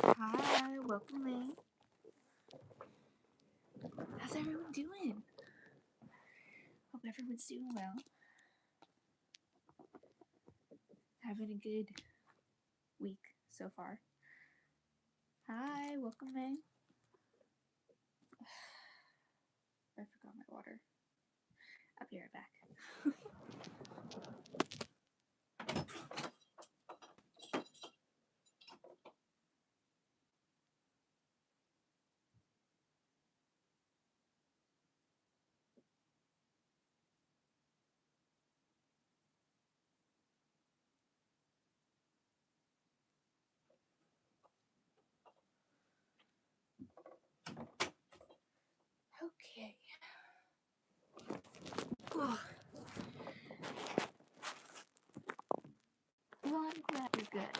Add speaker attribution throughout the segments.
Speaker 1: Hi, welcome in. How's everyone doing? Hope everyone's doing well. Having a good week so far. Hi, welcome in. I forgot my water. I'll be right back. Okay. Well, I'm glad you're good.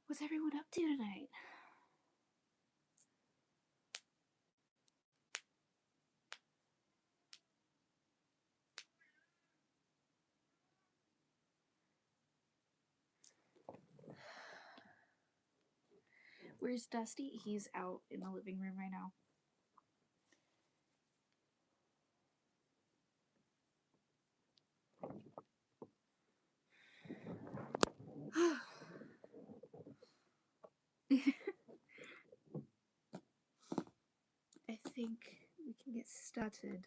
Speaker 1: What's everyone up to tonight? Where's Dusty? He's out in the living room right now. I think we can get started.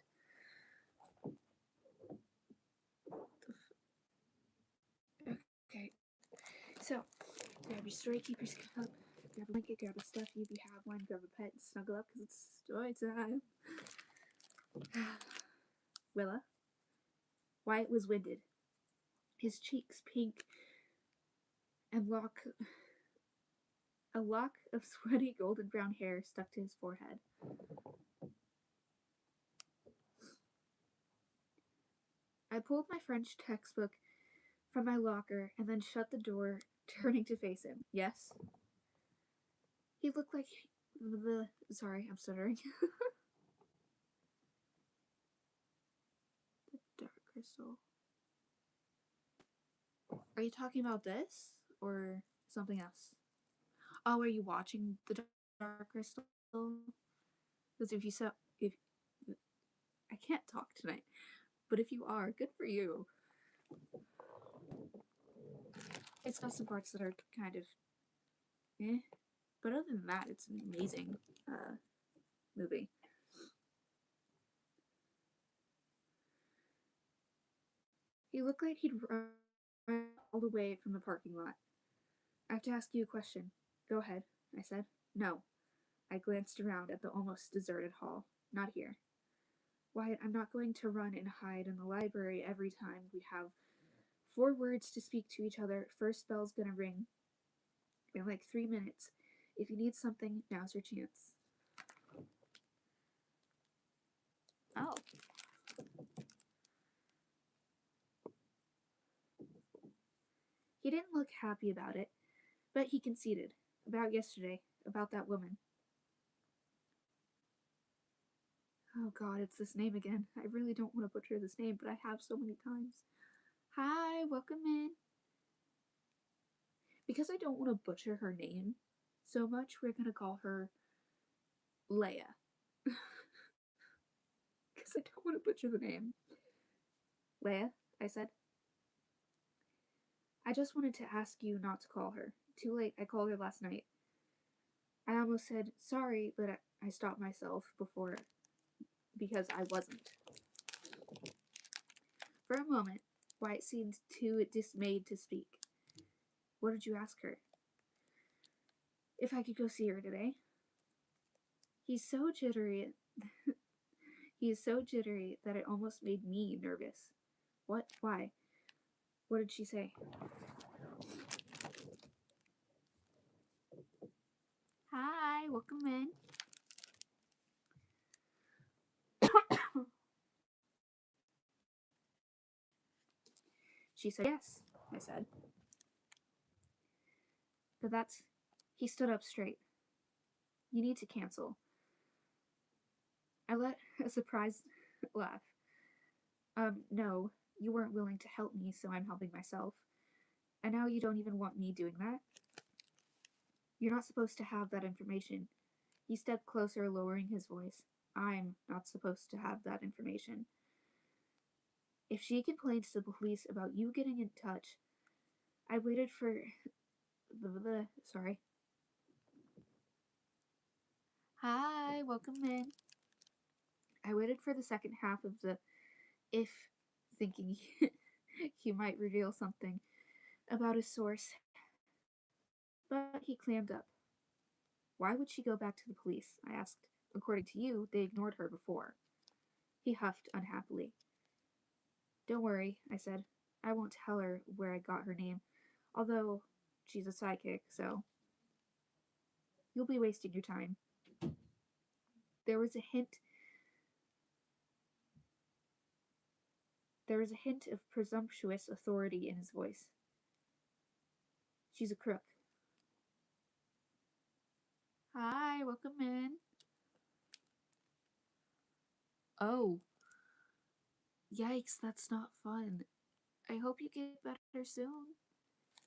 Speaker 1: Okay. So, grab your story, keep your cup, grab a blanket, grab a stuffy if you have one, grab a pet, and snuggle up because it's story time. Willa. Wyatt was winded, his cheeks pink, and a lock of sweaty golden brown hair stuck to his forehead. I pulled my French textbook from my locker and then shut the door, turning to face him. Yes? He looked like Sorry, I'm stuttering. The dark crystal. Are you talking about this? Or something else? Oh, are you watching the dark crystal? Because if I can't talk tonight, but if you are, good for you. It's got some parts that are kind of but other than that, it's an amazing movie. He looked like he'd run all the way from the parking lot. I have to ask you a question. Go ahead, I said. No. I glanced around at the almost deserted hall. Not here. Wyatt, I'm not going to run and hide in the library every time we have 4 words to speak to each other. First bell's gonna ring in like 3 minutes. If you need something, now's your chance. Oh. He didn't look happy about it, but he conceded. About yesterday, about that woman. Oh god, it's this name again. I really don't want to butcher this name, but I have so many times. Hi, welcome in. Because I don't want to butcher her name so much, we're gonna call her Leia. Because I don't want to butcher the name. Leia, I said. I just wanted to ask you not to call her. Too late, I called her last night. I almost said sorry, but I stopped myself before because I wasn't. For a moment, Wyatt seemed too dismayed to speak. What did you ask her? If I could go see her today. He's so jittery. He is so jittery that it almost made me nervous. What? Why? What did she say? Hi, welcome in. She said yes, I said. But that's... He stood up straight. You need to cancel. I let a surprised laugh. No, you weren't willing to help me, so I'm helping myself. And now you don't even want me doing that? You're not supposed to have that information. He stepped closer, lowering his voice. I'm not supposed to have that information. If she complains to the police about you getting in touch, I waited for sorry. Hi, welcome in. I waited for the second half of the if, thinking he might reveal something about his source, but he clammed up. Why would she go back to the police? I asked. According to you, they ignored her before. He huffed unhappily. Don't worry, I said. I won't tell her where I got her name, although she's a psychic, so you'll be wasting your time. There was a hint of presumptuous authority in his voice. She's a crook. Hi, welcome in. Oh. Yikes, that's not fun. I hope you get better soon.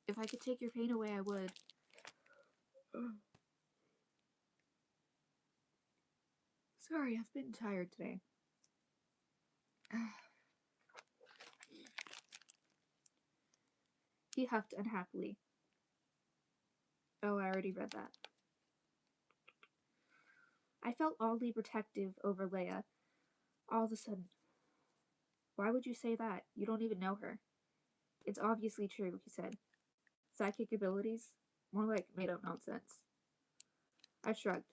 Speaker 1: If I could take your pain away, I would. Sorry, I've been tired today. He huffed unhappily. Oh, I already read that. I felt oddly protective over Leia all of a sudden. Why would you say that? You don't even know her. It's obviously true, he said. Psychic abilities? More like made-up nonsense. I shrugged.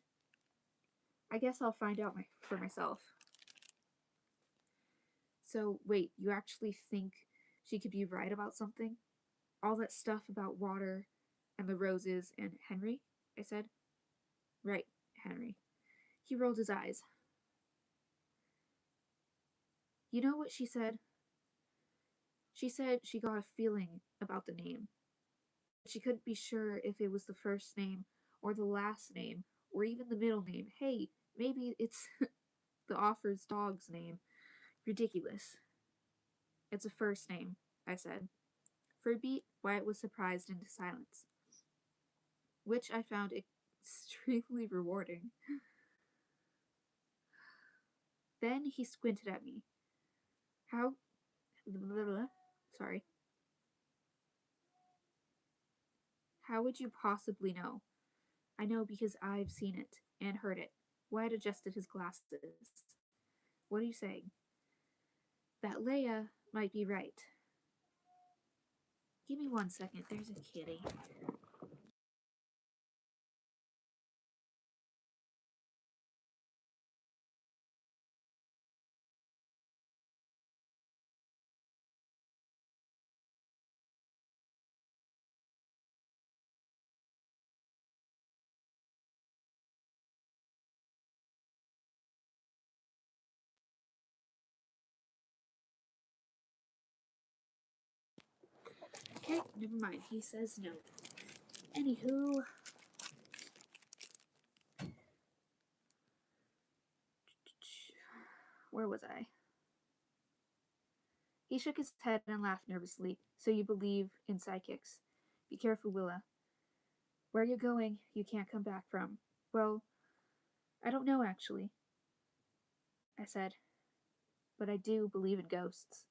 Speaker 1: I guess I'll find out for myself. So, wait, you actually think she could be right about something? All that stuff about water and the roses and Henry? I said. Right, Henry. He rolled his eyes. You know what she said? She said she got a feeling about the name. She couldn't be sure if it was the first name or the last name or even the middle name. Hey, maybe it's the offer's dog's name. Ridiculous. It's a first name, I said. For a beat, Wyatt was surprised into silence, which I found extremely rewarding. Then he squinted at me. How... Sorry. How would you possibly know? I know because I've seen it and heard it. Wyatt adjusted his glasses. What are you saying? That Leia might be right. Give me 1 second, there's a kitty. Okay, never mind. He says no. Anywho. Where was I? He shook his head and laughed nervously. So you believe in psychics. Be careful, Willa. Where you're going, you can't come back from. Well, I don't know, actually, I said. But I do believe in ghosts.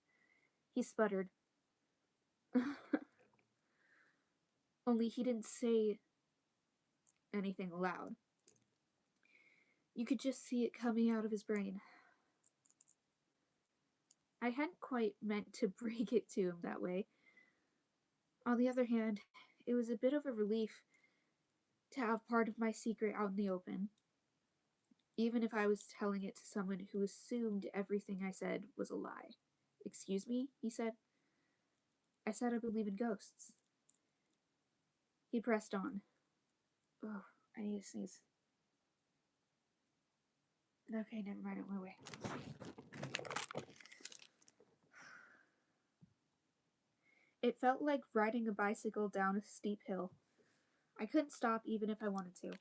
Speaker 1: He sputtered. Only he didn't say anything aloud. You could just see it coming out of his brain. I hadn't quite meant to break it to him that way. On the other hand, it was a bit of a relief to have part of my secret out in the open, even if I was telling it to someone who assumed everything I said was a lie. Excuse me, he said. I said I believe in ghosts. He pressed on. Oh, I need to sneeze. Okay, never mind, it went away. It felt like riding a bicycle down a steep hill. I couldn't stop even if I wanted to.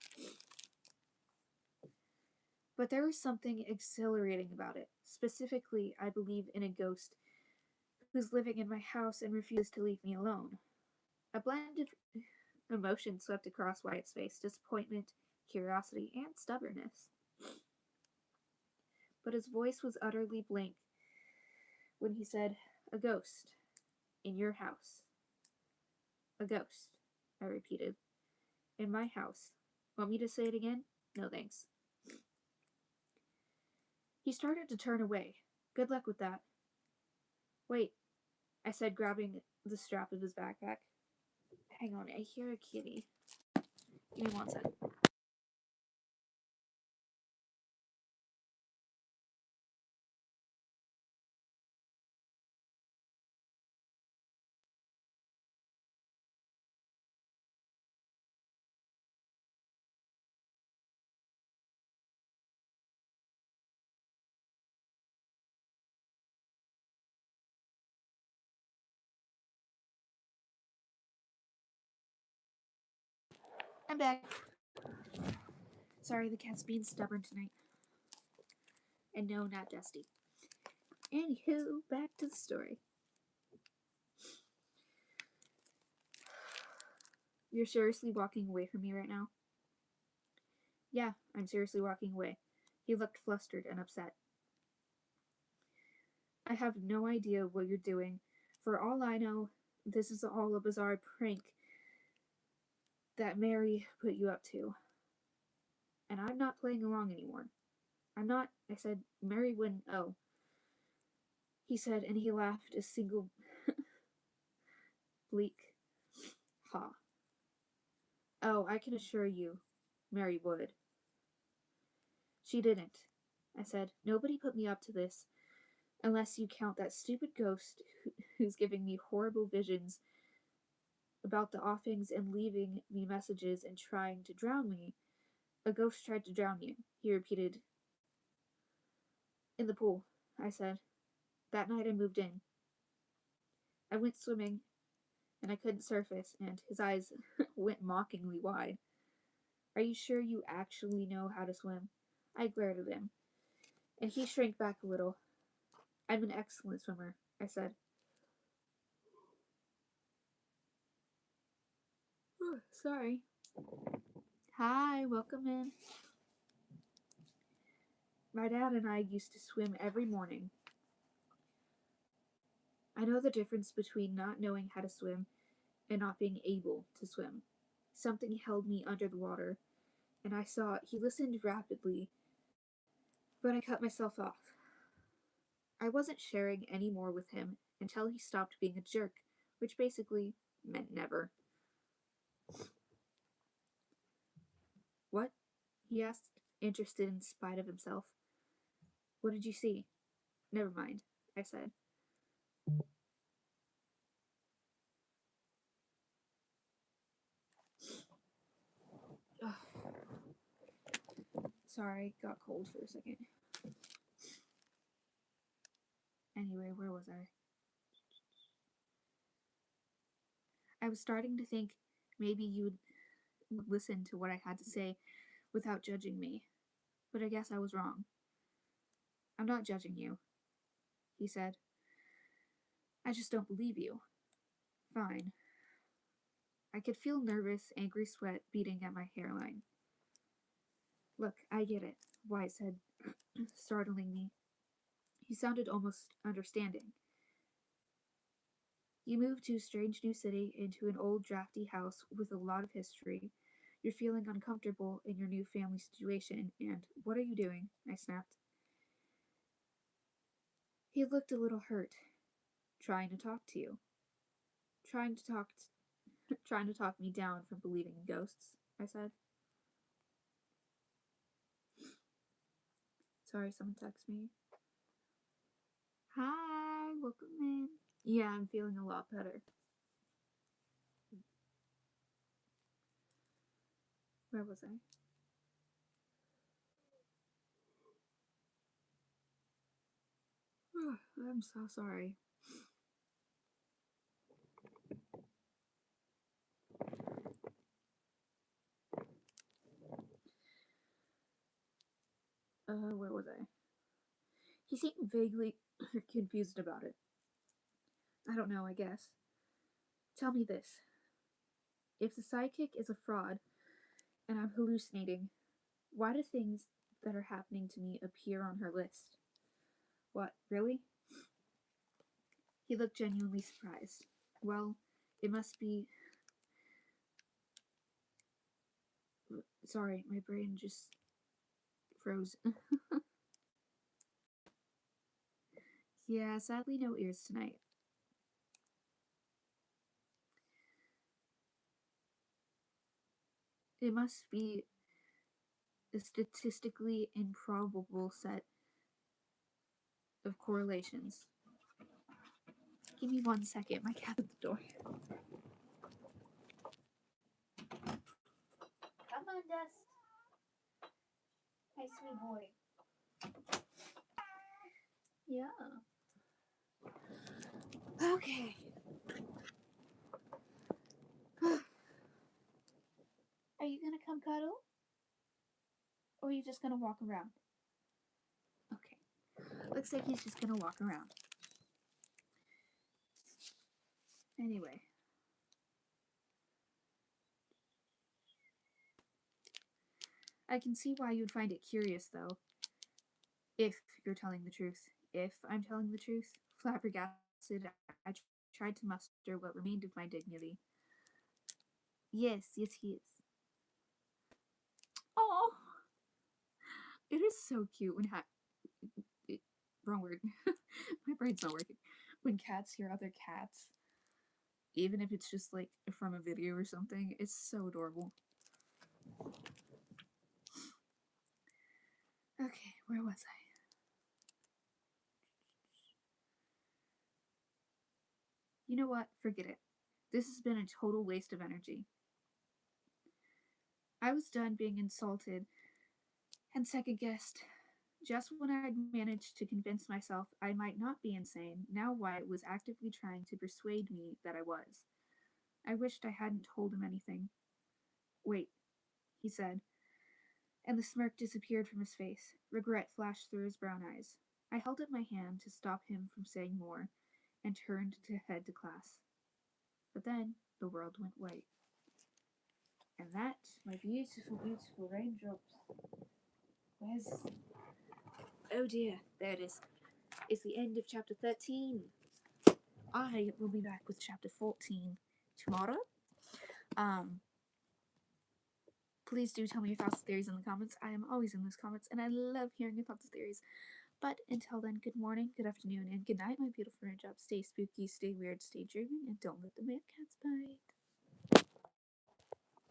Speaker 1: But there was something exhilarating about it. Specifically, I believe in a ghost who's living in my house and refuses to leave me alone. A blend of emotion swept across Wyatt's face: disappointment, curiosity, and stubbornness. But his voice was utterly blank when he said, "A ghost. In your house." "A ghost," I repeated. "In my house. Want me to say it again?" "No, thanks." He started to turn away. "Good luck with that." "Wait," I said, grabbing the strap of his backpack. "Hang on, I hear a kitty. Give me 1 second." I'm back. Sorry, the cat's being stubborn tonight. And no, not Dusty. Anywho, back to the story. You're seriously walking away from me right now? Yeah, I'm seriously walking away. He looked flustered and upset. I have no idea what you're doing. For all I know, this is all a bizarre prank that Mary put you up to. And I'm not playing along anymore. I'm not, I said. Mary wouldn't. Oh, he said, and he laughed a single bleak ha. Oh, I can assure you, Mary would. She didn't, I said. Nobody put me up to this, unless you count that stupid ghost who's giving me horrible visions about the offings and leaving me messages and trying to drown me. A ghost tried to drown you, he repeated. In the pool, I said. That night I moved in. I went swimming, and I couldn't surface, and his eyes went mockingly wide. Are you sure you actually know how to swim? I glared at him, and he shrank back a little. I'm an excellent swimmer, I said. Oh, sorry. Hi, welcome in. My dad and I used to swim every morning. I know the difference between not knowing how to swim and not being able to swim. Something held me under the water, and I saw he listened rapidly, but I cut myself off. I wasn't sharing any more with him until he stopped being a jerk, which basically meant never. What? He asked, interested in spite of himself. What did you see? Never mind, I said. Ugh. Sorry, got cold for a second. Anyway, where was I? I was starting to think maybe you'd listen to what I had to say without judging me, but I guess I was wrong. I'm not judging you, he said. I just don't believe you. Fine. I could feel nervous, angry sweat beating at my hairline. Look, I get it, Wyatt said, startling me. He sounded almost understanding. You moved to a strange new city, into an old drafty house with a lot of history. You're feeling uncomfortable in your new family situation, and what are you doing? I snapped. He looked a little hurt. Trying to talk to you. Trying to talk me down from believing in ghosts, I said. Sorry, someone texted me. Hi, welcome in. Yeah, I'm feeling a lot better. Where was I? Oh, I'm so sorry. Where was I? He seemed vaguely confused about it. I don't know, I guess. Tell me this. If the sidekick is a fraud and I'm hallucinating, why do things that are happening to me appear on her list? What, really? He looked genuinely surprised. Well, it must be. Sorry, my brain just froze. Yeah, sadly, no ears tonight. It must be a statistically improbable set of correlations. Give me 1 second, my cat at the door. Come on, Dust. My sweet boy. Yeah. Okay. Are you gonna come cuddle? Or are you just gonna walk around? Okay. Looks like he's just gonna walk around. Anyway. I can see why you'd find it curious, though. If you're telling the truth. If I'm telling the truth. Flabbergasted, I tried to muster what remained of my dignity. Yes, he is. Oh, it is so cute when wrong word. My brain's not working. When cats hear other cats, even if it's just like from a video or something, it's so adorable. Okay, where was I? You know what? Forget it. This has been a total waste of energy. I was done being insulted and second guessed. Just when I'd managed to convince myself I might not be insane, now Wyatt was actively trying to persuade me that I was. I wished I hadn't told him anything. Wait, he said, and the smirk disappeared from his face. Regret flashed through his brown eyes. I held up my hand to stop him from saying more and turned to head to class. But then the world went white. And that, my beautiful, beautiful raindrops, where's. Oh dear, there it is. It's the end of chapter 13. I will be back with chapter 14 tomorrow. Please do tell me your thoughts and theories in the comments. I am always in those comments, and I love hearing your thoughts and theories. But until then, good morning, good afternoon, and good night, my beautiful raindrops. Stay spooky, stay weird, stay dreaming, and don't let the mad cats bite.